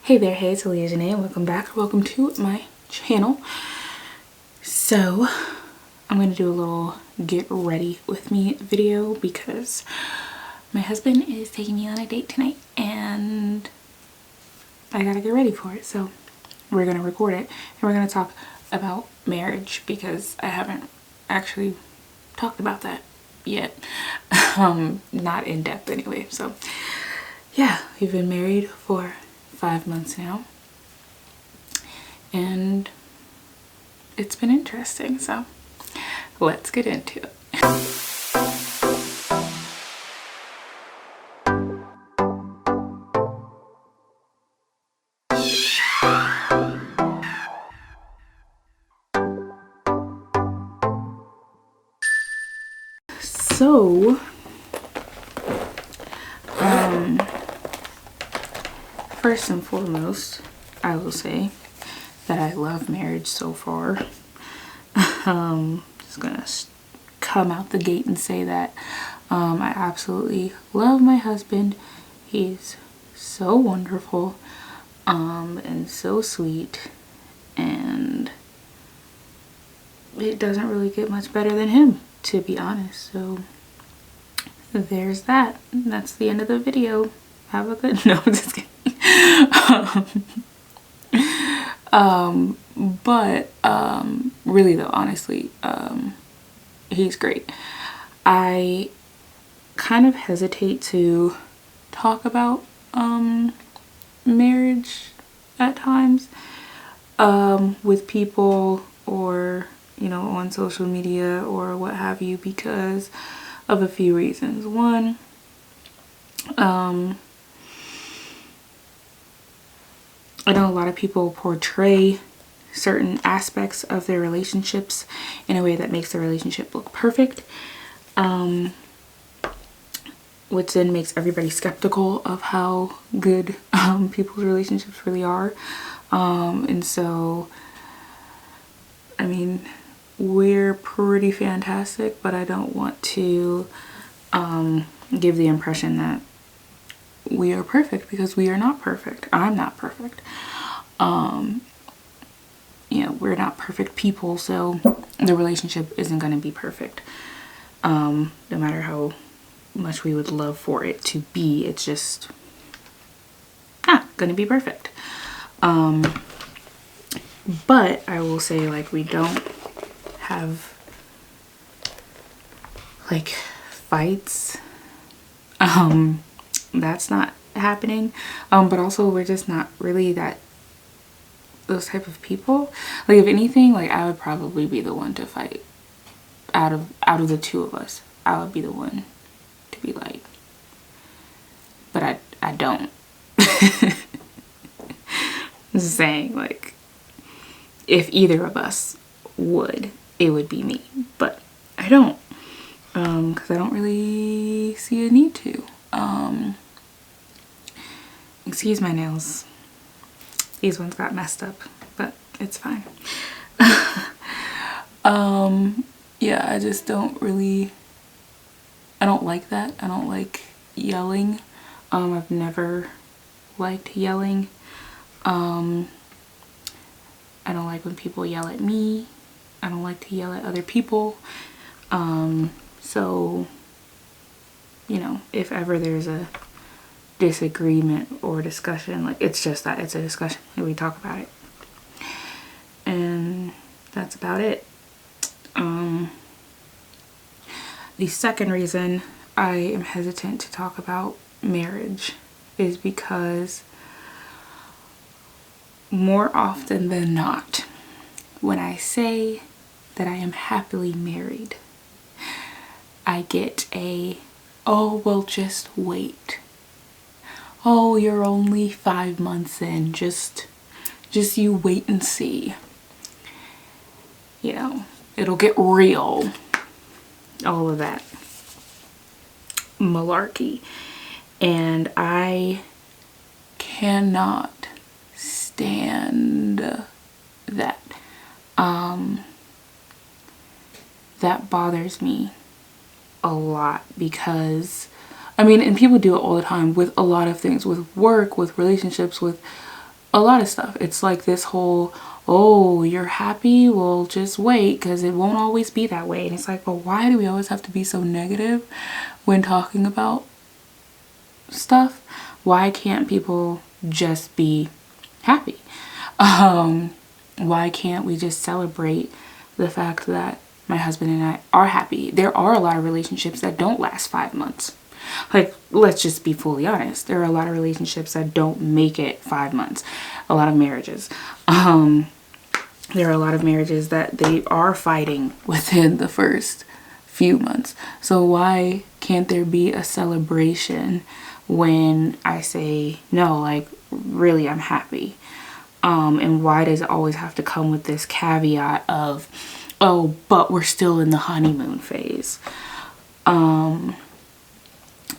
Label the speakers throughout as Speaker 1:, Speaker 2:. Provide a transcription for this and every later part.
Speaker 1: Hey there, hey, it's Aaliyah Janae. Welcome back. Welcome to my channel. So, I'm going to do a little get ready with me video because my husband is taking me on a date tonight and I gotta get ready for it. So, we're going to record it and we're going to talk about marriage because I haven't actually talked about that yet. Not in depth anyway. So, yeah, we've been married for 5 months now and it's been interesting, so let's get into it. So first and foremost, I will say that I love marriage so far. Just gonna come out the gate and say that I absolutely love my husband. He's so wonderful and so sweet, and it doesn't really get much better than him, to be honest. So there's that. That's the end of the video. Have a good no, I'm just kidding. But really though, honestly, he's great. I kind of hesitate to talk about marriage at times with people, or you know, on social media or what have you, because of a few reasons. One, I know a lot of people portray certain aspects of their relationships in a way that makes the relationship look perfect, which then makes everybody skeptical of how good people's relationships really are. And so, I mean, we're pretty fantastic, but I don't want to give the impression that we are perfect, because we are not perfect. I'm not perfect. You know, we're not perfect people, so the relationship isn't going to be perfect. No matter how much we would love for it to be, it's just not going to be perfect. But I will say, like, we don't have like fights. That's not happening. But also we're just not really those type of people. Like, if anything, like, I would probably be the one to fight out of the two of us. I would be the one to be like, but I don't. Just saying, like, if either of us would, it would be me, but I don't, because I don't really see a need to. Excuse my nails. These ones got messed up, but it's fine. Yeah, I just don't really, I don't like that. I don't like yelling. I've never liked yelling. I don't like when people yell at me. I don't like to yell at other people. So, you know, if ever there's a disagreement or discussion, like, it's just that it's a discussion and we talk about it, and that's about it. The second reason I am hesitant to talk about marriage is because more often than not, when I say that I am happily married, I get a, oh, well, just wait. Oh, you're only 5 months in. Just you wait and see. You know, it'll get real. All of that malarkey. And I cannot stand that. That bothers me a lot, because I mean, and people do it all the time with a lot of things, with work, with relationships, with a lot of stuff. It's like this whole, oh, you're happy? Well, just wait, because it won't always be that way. And it's like, well, why do we always have to be so negative when talking about stuff? Why can't people just be happy? Why can't we just celebrate the fact that my husband and I are happy? There are a lot of relationships that don't last 5 months. Like, let's just be fully honest. There are a lot of relationships that don't make it 5 months. A lot of marriages. There are a lot of marriages that they are fighting within the first few months. So why can't there be a celebration when I say, no, like, really, I'm happy? And why does it always have to come with this caveat of, oh, but we're still in the honeymoon phase?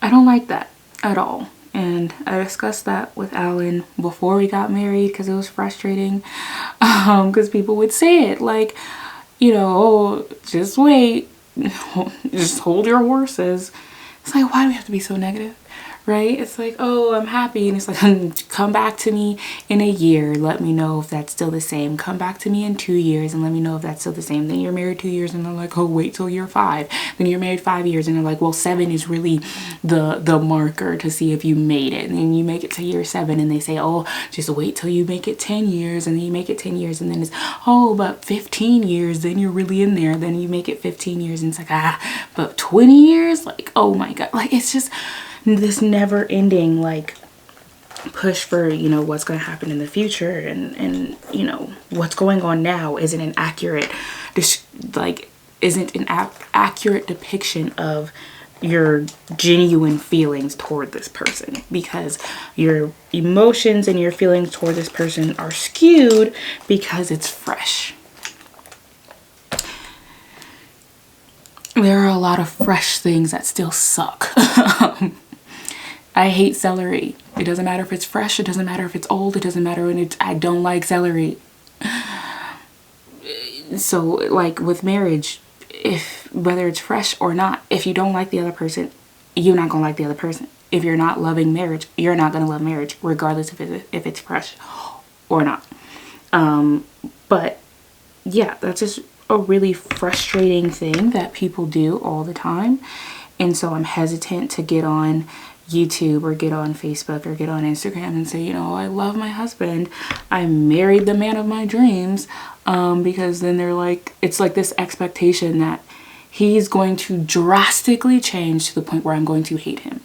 Speaker 1: I don't like that at all. And I discussed that with Alan before we got married because it was frustrating. Because people would say it like, you know, oh, just wait, just hold your horses. It's like, why do we have to be so negative? Right? It's like, oh, I'm happy. And it's like, come back to me in a year. Let me know if that's still the same. Come back to me in 2 years and let me know if that's still the same. Then you're married 2 years and they're like, oh, wait till you're 5. Then you're married 5 years and they're like, well, 7 is really the marker to see if you made it. And then you make it to year 7 and they say, oh, just wait till you make it 10 years. And then you make it 10 years and then it's, oh, but 15 years, then you're really in there. Then you make it 15 years and it's like, but 20 years? Like, oh my God. Like, it's just this never ending like push for, you know, what's going to happen in the future, and you know, what's going on now isn't an accurate accurate depiction of your genuine feelings toward this person, because your emotions and your feelings toward this person are skewed because it's fresh. There are a lot of fresh things that still suck. I hate celery. It doesn't matter if it's fresh. It doesn't matter if it's old. It doesn't matter when it's, I don't like celery. So like with marriage, whether it's fresh or not, if you don't like the other person, you're not gonna like the other person. If you're not loving marriage, you're not gonna love marriage, regardless if it's fresh or not. But yeah, that's just a really frustrating thing that people do all the time. And so I'm hesitant to get on YouTube or get on Facebook or get on Instagram and say, you know, I love my husband, I married the man of my dreams, because then they're like, it's like this expectation that he's going to drastically change to the point where I'm going to hate him,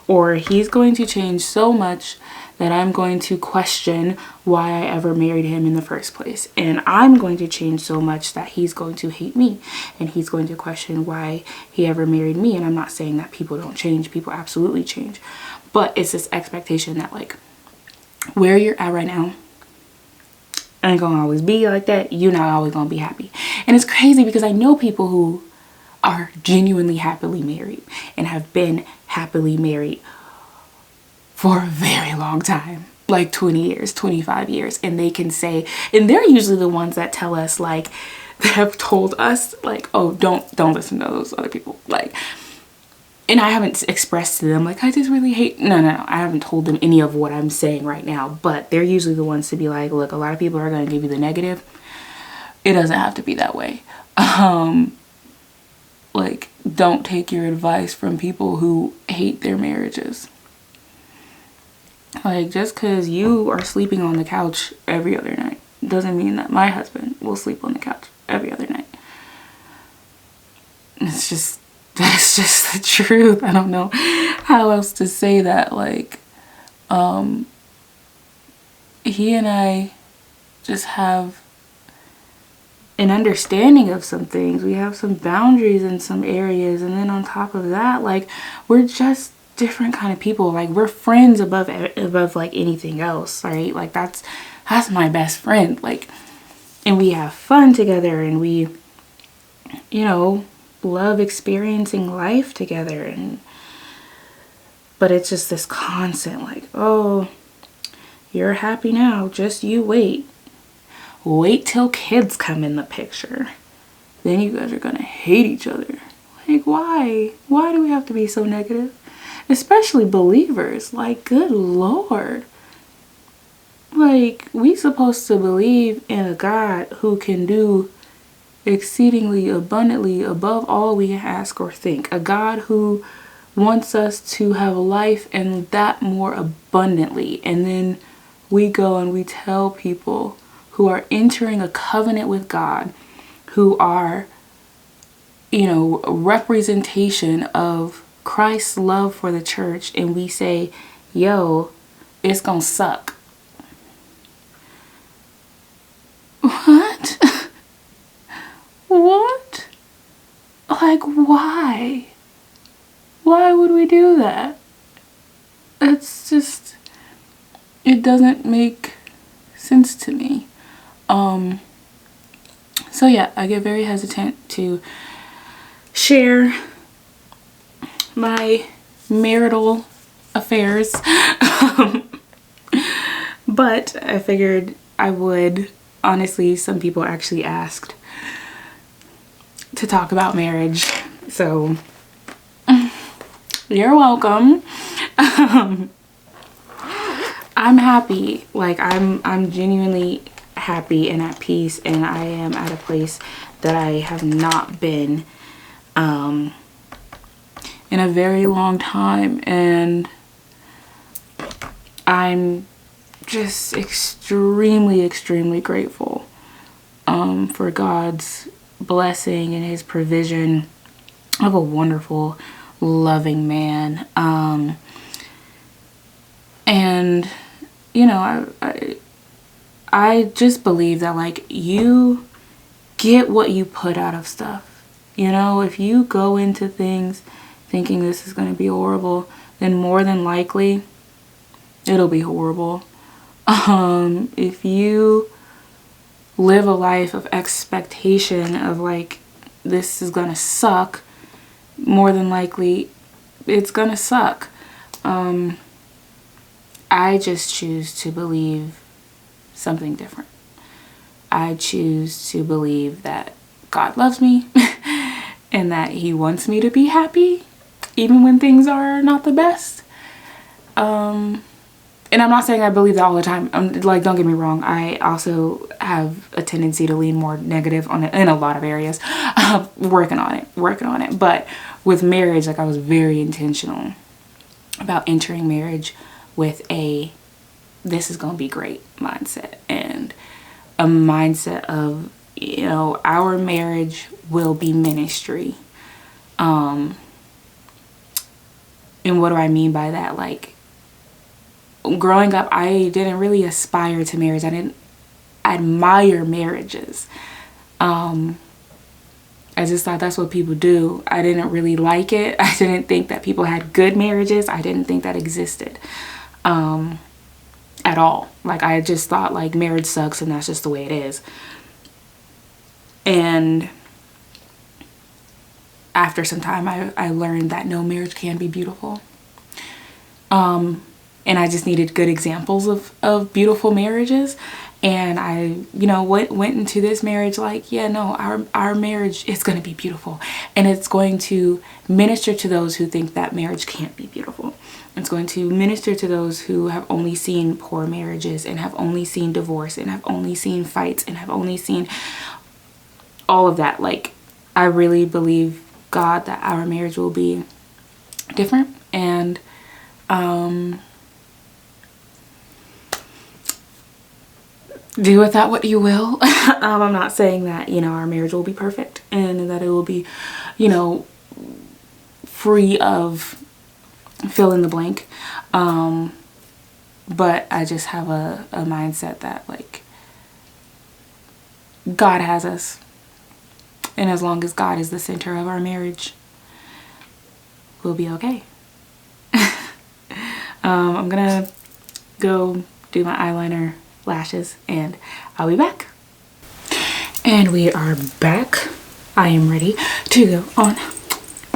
Speaker 1: or he's going to change so much that I'm going to question why I ever married him in the first place. And I'm going to change so much that he's going to hate me, and he's going to question why he ever married me. And I'm not saying that people don't change. People absolutely change. But it's this expectation that like, where you're at right now ain't gonna always be like that. You're not always gonna be happy. And it's crazy because I know people who are genuinely happily married and have been happily married for a very long time, like 20 years, 25 years. And they can say, and they're usually the ones that tell us, like, they have told us, like, oh, don't listen to those other people. Like, and I haven't expressed to them, like, I just really hate, no, I haven't told them any of what I'm saying right now. But they're usually the ones to be like, look, a lot of people are going to give you the negative. It doesn't have to be that way. Like, don't take your advice from people who hate their marriages. Like, just because you are sleeping on the couch every other night doesn't mean that my husband will sleep on the couch every other night. That's just the truth. I don't know how else to say that. Like, he and I just have an understanding of some things. We have some boundaries in some areas. And then on top of that, like, we're just different kind of people. Like, we're friends above like anything else, right? Like, that's my best friend. Like, and we have fun together, and we, you know, love experiencing life together. And but it's just this constant like, oh, you're happy now, just you wait till kids come in the picture, then you guys are gonna hate each other. Like, why do we have to be so negative? Especially believers. Like, good Lord. Like, like, we supposed to believe in a God who can do exceedingly abundantly above all we can ask or think. A God who wants us to have life and that more abundantly. And then we go and we tell people who are entering a covenant with God, who are, you know, a representation of Christ's love for the church, and we say, yo, it's gonna suck. What? What? Like, why? Why would we do that? It's just, it doesn't make sense to me. So yeah, I get very hesitant to share my marital affairs. But I figured I would. Honestly, some people actually asked to talk about marriage, so you're welcome. I'm happy. Like, I'm genuinely happy and at peace, and I am at a place that I have not been in a very long time, and I'm just extremely grateful for God's blessing and his provision of a wonderful, loving man. And you know, I just believe that, like, you get what you put out of stuff. You know, if you go into things thinking this is going to be horrible, then more than likely it'll be horrible. If you live a life of expectation of, like, this is gonna suck, more than likely it's gonna suck. I just choose to believe something different. I choose to believe that God loves me and that he wants me to be happy even when things are not the best. And I'm not saying I believe that all the time. Like, don't get me wrong. I also have a tendency to lean more negative on it in a lot of areas. Working on it. But with marriage, like, I was very intentional about entering marriage with a this is going to be great mindset, and a mindset of, you know, our marriage will be ministry. And what do I mean by that? Like, growing up, I didn't really aspire to marriage. I didn't admire marriages. I just thought that's what people do. I didn't really like it. I didn't think that people had good marriages. I didn't think that existed at all. Like, I just thought, like, marriage sucks and that's just the way it is. And after some time, I learned that no, marriage can be beautiful. And I just needed good examples of beautiful marriages. And I, you know, went into this marriage like, yeah, no, our marriage is going to be beautiful. And it's going to minister to those who think that marriage can't be beautiful. It's going to minister to those who have only seen poor marriages and have only seen divorce and have only seen fights and have only seen all of that. Like, I really believe, God, that our marriage will be different. And do with that what you will. I'm not saying that, you know, our marriage will be perfect and that it will be, you know, free of fill in the blank. But I just have a mindset that, like, God has us. And as long as God is the center of our marriage, we'll be okay. I'm gonna go do my eyeliner, lashes, and I'll be back. And we are back. I am ready to go on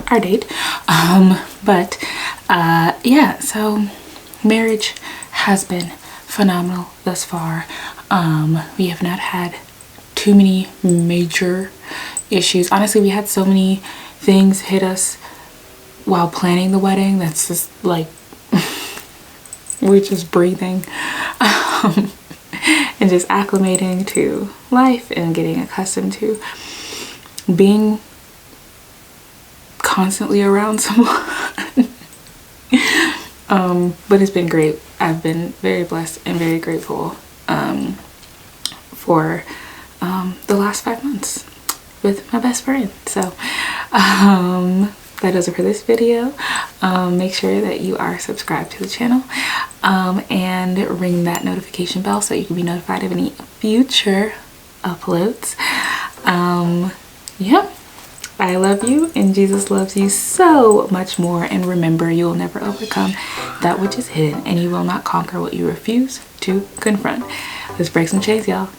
Speaker 1: our date. Yeah, so marriage has been phenomenal thus far. We have not had too many major issues. Honestly, we had so many things hit us while planning the wedding that's just like we're just breathing. and just acclimating to life and getting accustomed to being constantly around someone. But it's been great. I've been very blessed and very grateful for the last 5 months with my best friend. So that does it for this video. Make sure that you are subscribed to the channel and ring that notification bell so you can be notified of any future uploads. Yeah, I love you and Jesus loves you so much more, and remember, you will never overcome that which is hidden, and you will not conquer what you refuse to confront. Let's break some chains, y'all.